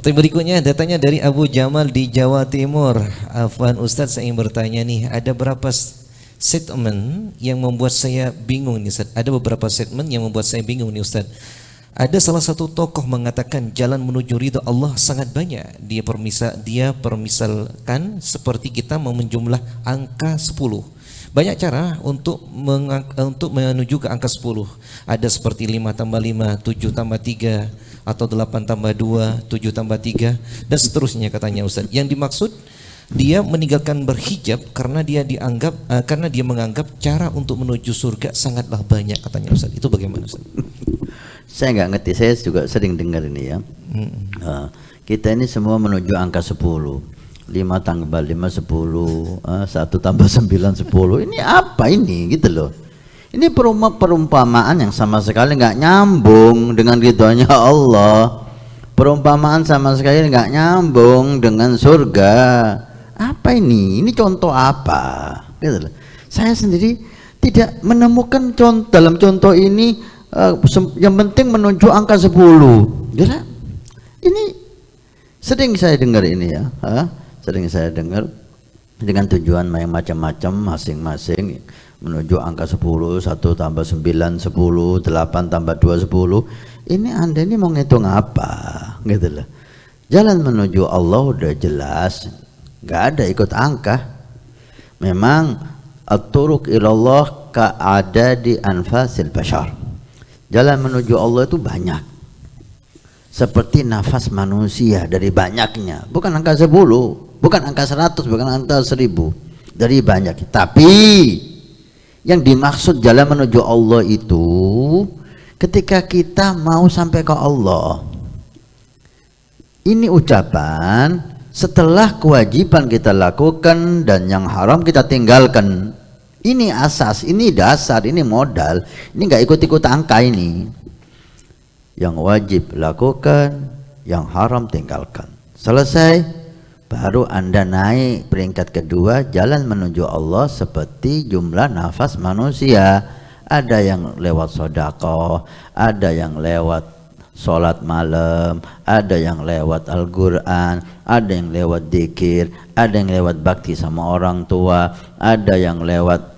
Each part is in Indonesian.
Pertanyaan berikutnya datanya dari Abu Jamal di Jawa Timur. Afwan Ustadz, saya ingin bertanya nih, ada berapa statement yang membuat saya bingung nih Ustadz? Ada beberapa statement yang membuat saya bingung nih Ustadz. Ada salah satu tokoh mengatakan jalan menuju ridha Allah sangat banyak. Dia permisalkan seperti kita mau menjumlah angka 10. Banyak cara untuk menuju ke angka 10. Ada seperti 5 tambah 5, 7 tambah 3, atau 8 tambah 2, 7 tambah 3, dan seterusnya katanya Ustaz. Yang dimaksud dia meninggalkan berhijab karena dia menganggap cara untuk menuju surga sangatlah banyak katanya Ustaz. Itu bagaimana Ustaz? Saya nggak ngerti, saya juga sering dengar ini ya. Kita ini semua menuju angka 10. 5 tambah 5 10, 1 tambah 9 10. Ini apa ini gitu loh. Ini perumpamaan yang sama sekali nggak nyambung dengan ridhonya Allah. Perumpamaan sama sekali nggak nyambung dengan surga. Apa ini? Ini contoh apa? Gitu loh. Saya sendiri tidak menemukan dalam contoh ini yang penting menuju angka 10. Gitu. Ini sering saya dengar ini ya. Sering saya dengar dengan tujuan yang macam-macam masing-masing menuju angka 10, 1 tambah 9 10, 8 tambah 2 10. Ini Anda ini mau ngitung apa? Gitu loh. Jalan menuju Allah udah jelas, nggak ada ikut angka. Memang at-turuq ilallah ka'ada di anfasil bashar. Jalan menuju Allah itu banyak. Seperti nafas manusia dari banyaknya, bukan angka 10, bukan angka 100, bukan angka 1000, dari banyak. Tapi yang dimaksud jalan menuju Allah itu ketika kita mau sampai ke Allah. Ini ucapan setelah kewajiban kita lakukan dan yang haram kita tinggalkan. Ini asas, ini dasar, ini modal. Ini nggak ikut-ikut angka ini. Yang wajib lakukan, yang haram tinggalkan. Selesai, baru Anda naik peringkat kedua, jalan menuju Allah seperti jumlah nafas manusia. Ada yang lewat sedekah, ada yang lewat sholat malam, ada yang lewat Al-Quran, ada yang lewat dzikir, ada yang lewat bakti sama orang tua, ada yang lewat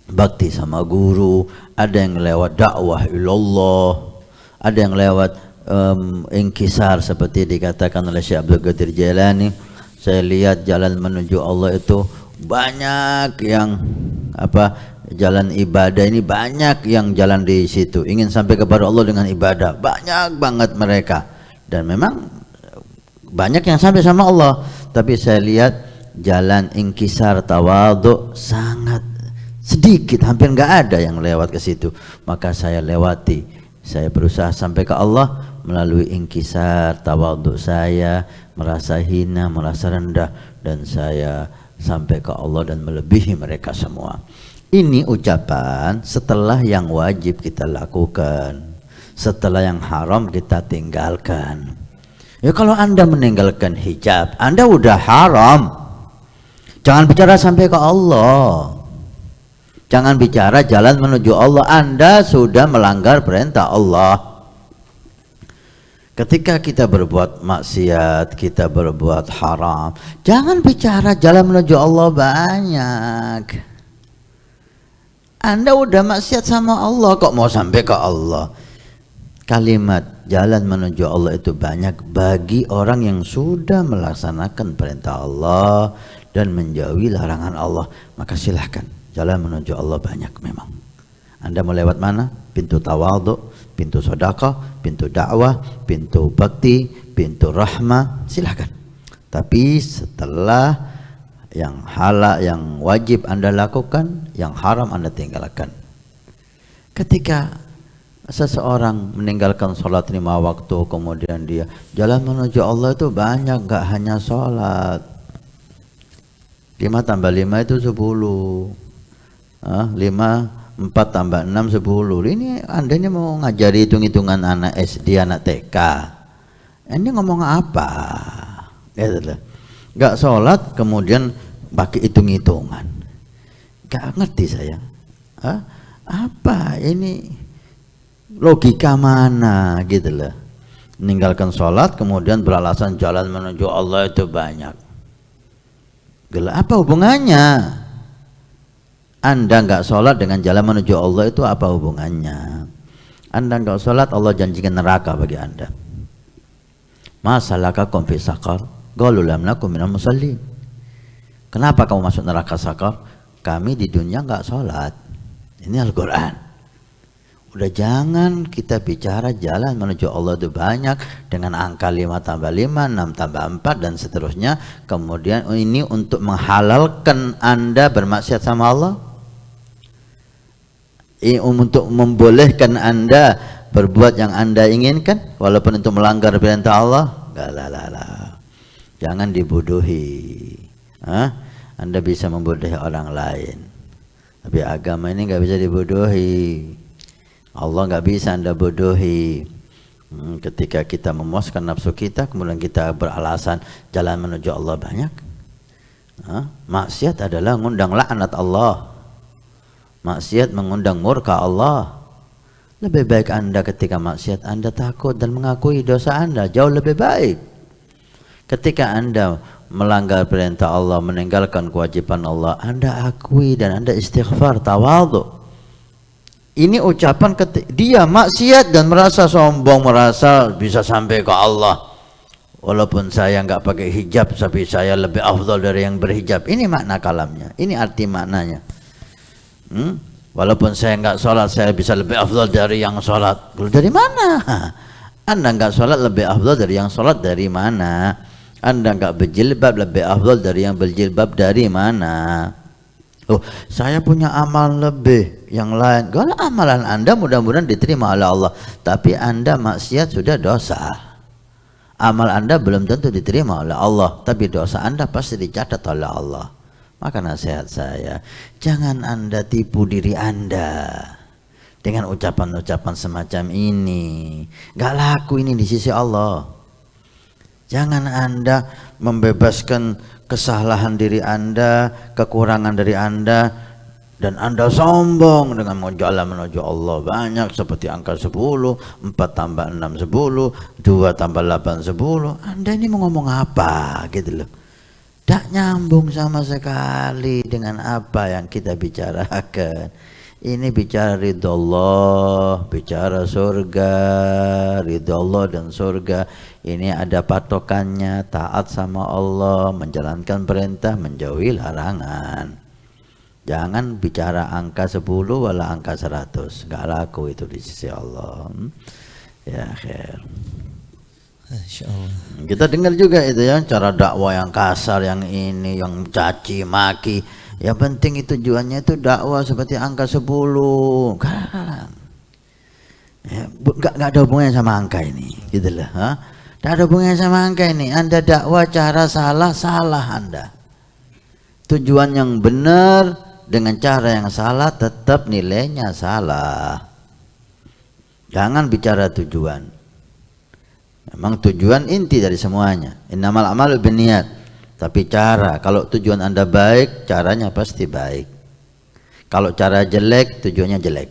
bakti sama guru, ada yang lewat dakwah ilallah, ada yang lewat ingkisar seperti dikatakan oleh Syekh Abdul Qadir Jailani. Saya lihat jalan menuju Allah itu banyak yang jalan ibadah ini, banyak yang jalan di situ ingin sampai kepada Allah dengan ibadah, banyak banget mereka, dan memang banyak yang sampai sama Allah. Tapi saya lihat jalan ingkisar tawadhu sangat sedikit, hampir nggak ada yang lewat ke situ. Maka saya lewati. Saya berusaha sampai ke Allah melalui ingkisar tawadhu saya, merasa hina, merasa rendah, dan saya sampai ke Allah dan melebihi mereka semua. Ini ucapan setelah yang wajib kita lakukan, setelah yang haram kita tinggalkan. Ya kalau Anda meninggalkan hijab, Anda udah haram. Jangan bicara sampai ke Allah. Jangan bicara jalan menuju Allah, Anda sudah melanggar perintah Allah. Ketika kita berbuat maksiat, kita berbuat haram, jangan bicara jalan menuju Allah banyak. Anda udah maksiat sama Allah, kok mau sampai ke Allah? Kalimat jalan menuju Allah itu banyak bagi orang yang sudah melaksanakan perintah Allah dan menjauhi larangan Allah. Maka silahkan, jalan menuju Allah banyak memang. Anda mau lewat mana? Pintu tawadhu, pintu sedekah, pintu dakwah, pintu bakti, pintu rahmah, silahkan. Tapi setelah yang halal, yang wajib Anda lakukan, yang haram Anda tinggalkan. Ketika seseorang meninggalkan sholat 5 waktu, kemudian dia jalan menuju Allah itu banyak, gak hanya sholat. 5 tambah 5 itu 10. 5, 4 tambah 6 10. Ini Anda ini mau ngajari hitung-hitungan anak SD, anak TK. Ini ngomong apa? Gak sholat kemudian pakai hitung-hitungan. Gak ngerti saya. Apa ini? Logika mana gitu loh. Meninggalkan sholat kemudian beralasan jalan menuju Allah itu banyak. Gila, apa hubungannya? Anda nggak sholat dengan jalan menuju Allah itu apa hubungannya? Anda nggak sholat, Allah janjikan neraka bagi Anda. Ma salakakum fi saqar? Qalu lam nakum minal musallin. Kenapa kamu masuk neraka sakar? Kami di dunia nggak sholat. Ini Al-Quran. Udah, jangan kita bicara jalan menuju Allah itu banyak dengan angka 5 tambah 5, 6 tambah 4 dan seterusnya. Kemudian ini untuk menghalalkan Anda bermaksiat sama Allah, untuk membolehkan Anda berbuat yang Anda inginkan walaupun untuk melanggar perintah Allah. Gak. Jangan dibodohi. Anda bisa membodohi orang lain, tapi agama ini nggak bisa dibodohi. Allah nggak bisa Anda bodohi. Ketika kita memuaskan nafsu kita, kemudian kita beralasan jalan menuju Allah banyak. Maksiat adalah mengundang laknat Allah. Maksiat mengundang murka Allah. Lebih baik Anda ketika maksiat Anda takut dan mengakui dosa Anda, jauh lebih baik. Ketika Anda melanggar perintah Allah, meninggalkan kewajiban Allah, Anda akui dan Anda istighfar, tawadhu. Ini ucapan dia maksiat dan merasa sombong, merasa bisa sampai ke Allah. Walaupun saya nggak pakai hijab, tapi saya lebih afdal dari yang berhijab. Ini makna kalamnya, ini arti maknanya. Walaupun saya nggak sholat, saya bisa lebih afdal dari yang sholat. Dari mana? Anda nggak sholat lebih afdal dari yang sholat dari mana? Anda nggak berjilbab lebih afdal dari yang berjilbab dari mana? Oh, saya punya amal lebih yang lain. Kalau amalan Anda mudah-mudahan diterima oleh Allah, tapi Anda maksiat sudah dosa. Amal Anda belum tentu diterima oleh Allah, tapi dosa Anda pasti dicatat oleh Allah. Maka nasihat saya, jangan Anda tipu diri Anda dengan ucapan-ucapan semacam ini. Gak laku ini di sisi Allah. Jangan Anda membebaskan kesalahan diri Anda, kekurangan dari Anda, dan Anda sombong dengan mau jalan menuju Allah banyak seperti angka 10, 4 tambah 6 10, 2 tambah 8 10. Anda ini mau ngomong apa gitu loh. Tak nyambung sama sekali dengan apa yang kita bicarakan. Ini bicara ridha Allah, bicara surga, ridha Allah dan surga. Ini ada patokannya, taat sama Allah, menjalankan perintah, menjauhi larangan. Jangan bicara angka 10 wala angka 100. Gak laku itu di sisi Allah. Ya khair. Insyaallah. Kita dengar juga itu ya, cara dakwah yang kasar, yang ini, yang caci maki. Yang penting itu tujuannya itu dakwah seperti angka 10. Ya, gak ada hubungannya sama angka ini, gitu lah. Gak ada hubungannya sama angka ini. Anda dakwah cara salah, salah Anda. Tujuan yang benar dengan cara yang salah tetap nilainya salah. Jangan bicara tujuan. Memang tujuan inti dari semuanya. Innamal a'malu binniyat. Tapi cara, kalau tujuan Anda baik, caranya pasti baik. Kalau cara jelek, tujuannya jelek.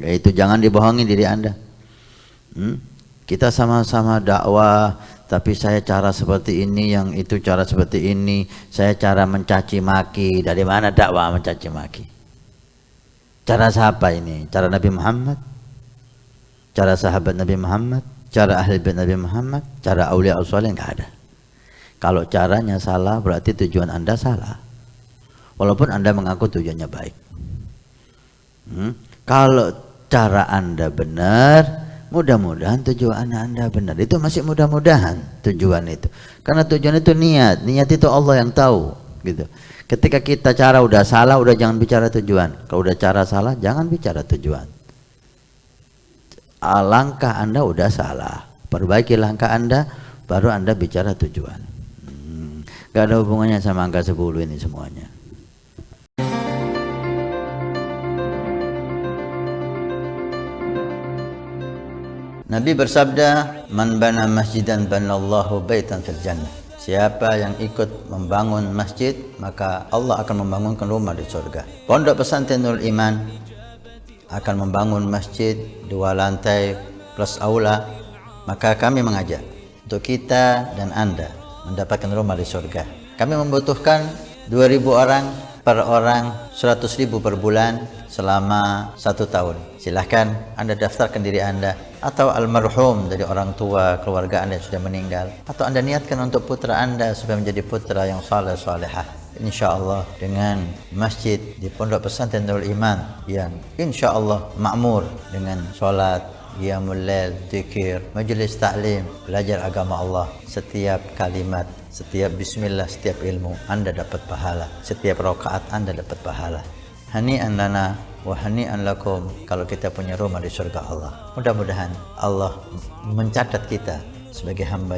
Itu jangan dibohongi diri Anda. Kita sama-sama dakwah, tapi saya cara seperti ini, yang itu cara seperti ini. Saya cara mencaci maki. Dari mana dakwah mencaci maki? Cara siapa ini? Cara Nabi Muhammad? Cara sahabat Nabi Muhammad? Cara ahli bait Nabi Muhammad? Cara aulia as-salih? Enggak ada. Kalau caranya salah, berarti tujuan Anda salah. Walaupun Anda mengaku tujuannya baik. Kalau cara Anda benar, mudah-mudahan tujuan Anda benar. Itu masih mudah-mudahan tujuan itu. Karena tujuan itu niat. Niat itu Allah yang tahu. Gitu. Ketika kita cara udah salah, udah jangan bicara tujuan. Kalau udah cara salah, jangan bicara tujuan. Langkah Anda udah salah. Perbaiki langkah Anda, baru Anda bicara tujuan. Gak ada hubungannya sama angka 10 ini semuanya. Nabi bersabda, "Man bana masjidan banallahu baitan fil jannah." Siapa yang ikut membangun masjid, maka Allah akan membangunkan rumah di surga. Pondok Pesantren Nurul Iman akan membangun masjid 2 lantai plus aula Maka kami mengajak untuk kita dan Anda mendapatkan rumah di surga. Kami membutuhkan 2.000 orang per orang, 100.000 per bulan selama 1 tahun. Silahkan Anda daftarkan diri Anda atau almarhum dari orang tua keluarga Anda yang sudah meninggal, atau Anda niatkan untuk putra Anda supaya menjadi putra yang saleh salehah. InsyaAllah dengan masjid di Pondok Pesantren Nurul Iman yang insyaAllah makmur dengan solat, qiyamul lail, zikir, majlis taklim, belajar agama Allah. Setiap kalimat, setiap bismillah, setiap ilmu Anda dapat pahala. Setiap rakaat Anda dapat pahala. Hani'an lana wa hani'an lakum kalau kita punya rumah di surga Allah. Mudah-mudahan Allah mencatat kita sebagai hamba yang